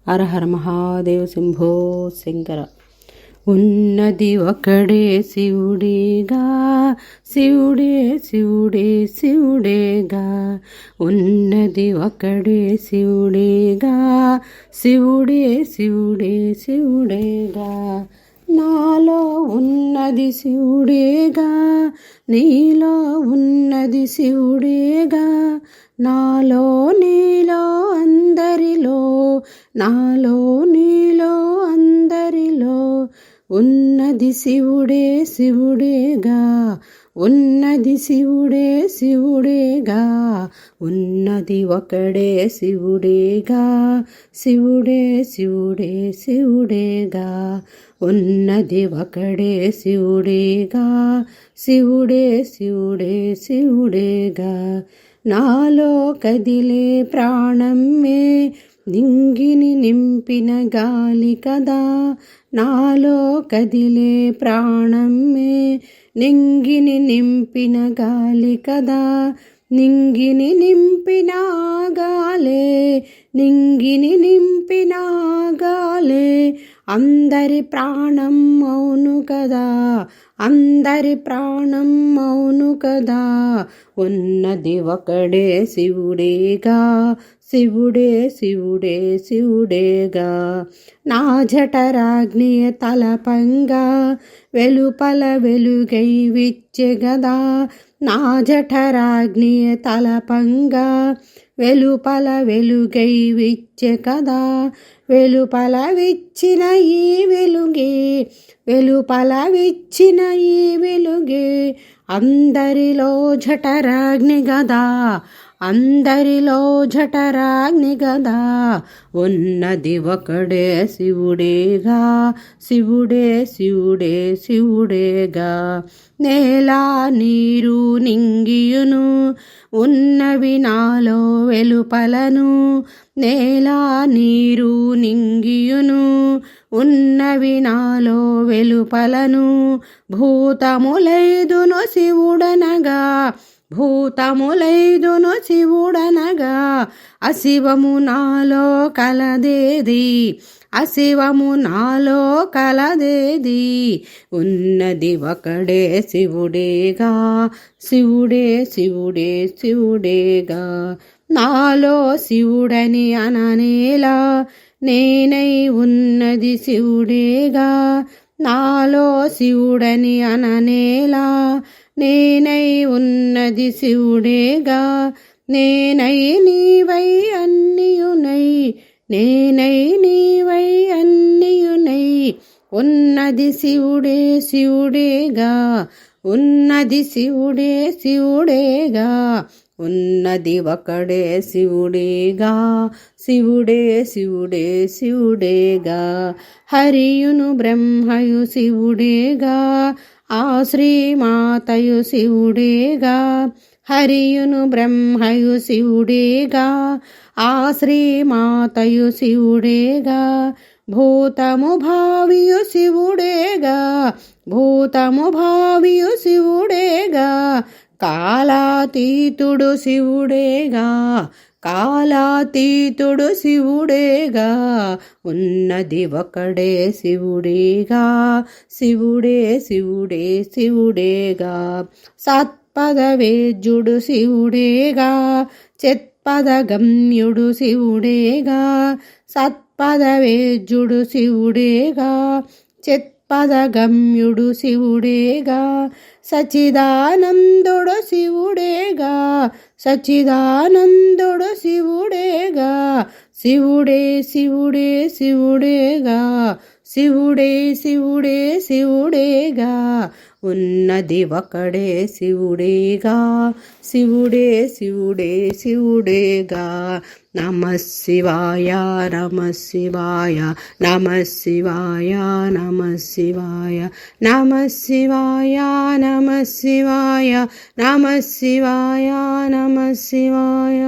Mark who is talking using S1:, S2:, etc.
S1: హర హర మహాదేవ శంభో శంకర. ఉన్నది ఒకడే శివుడేగా, శివుడే శివుడే శివుడేగా. ఉన్నది ఒకడే శివుడేగా, శివుడే శివుడే శివుడేగా. నాలో ఉన్నది శివుడేగా, నీలో ఉన్నది శివుడేగా. నాలో నీలో అందరిలో, నాలో నీలో అందరిలో ఉన్నది శివుడే శివుడేగా, ఉన్నది శివుడే శివుడేగా. ఉన్నది ఒకడే శివుడేగా, శివుడే శివుడే శివుడేగా. ఉన్నది ఒకడే శివుడేగా, శివుడే శివుడే శివుడేగా. నాలో కదిలే ప్రాణమే నింగిని నింపిన గాలి కదా. నాలో కదిలే ప్రాణమే నింగిని నింపిన గాలి కదా. నింగిని నింపిన గాలే, నింగిని నింపిన గాలే అందరి ప్రాణం అవును కదా, అందరి ప్రాణం అవును కదా. ఉన్నది ఒకడే శివుడేగా, శివుడే శివుడే శివుడేగా. నా జఠరాగ్నియ తలపంగా వెలుపల వెలుగై విచ్చెగదా. నా జఠరాగ్నియ తలపంగా వెలుపల వెలుగై విచ్చె కదా. వెలుపల విచ్చిన ఈ వెలుగే, వెలుపల విచ్చిన ఈ వెలుగే అందరిలో జఠరాగ్ని గదా, అందరిలో జఠరాగ్ని గదా. ఉన్నది ఒకడే శివుడేగా, శివుడే శివుడే శివుడేగా. నేల నీరు నింగియును ఉన్నవి నాలో వెలుపలను. నేల నీరు నింగియును ఉన్నవి నాలో వెలుపలను. భూతములైదును శివుడనగా, భూతములైదును శివుడనగా. అశివము నాలో కలదేది, అశివము నాలో కలదేది. ఉన్నది ఒకడే శివుడేగా, శివుడే శివుడే శివుడేగా. నాలో శివుడని అననేలా, నేనై ఉన్నది శివుడేగా. నాలో శివుడని అననేలా, నేనై ఉన్నది శివుడేగా. నేనై నీవై అన్నియునై, నేనై నీవై అన్నియునై ఉన్నది శివుడే శివుడేగా, ఉన్నది శివుడే శివుడేగా. ఉన్నది ఒకడే శివుడేగా, శివుడే శివుడే శివుడేగా. హరియును బ్రహ్మయు శివుడేగా, ఆ శ్రీమాతయు శివుడేగా. హరియును బ్రహ్మయు శివుడేగా, ఆ శ్రీమాతయు శివుడేగా. భూతము భావియు శివుడేగా, భూతము భావియు శివుడేగా. కాలాతీతుడు శివుడేగా, కాలాతీతుడు శివుడేగా. ఉన్నది ఒకడే శివుడేగా, శివుడే శివుడే శివుడేగా. సత్పదవేద్యుడు శివుడేగా, చిత్పదగమ్యుడు శివుడేగా. సత్పదవేద్యుడు శివుడేగా, చిత్పదగమ్యుడు శివుడేగా. సచిదానందుడు శివుడేగా, సచిదానందుడు శివుడేగా. శివుడే శివుడే శివుడేగా, శివుడే శివుడే శివుడేగా. ఉన్నది ఒకడే శివుడేగా, శివుడే శివుడే శివుడేగా. నమః శివాయ నమః శివాయ నమః శివాయ నమః శివాయ నమః శివాయ నమః శివాయ నమః శివాయ నమః శివాయ.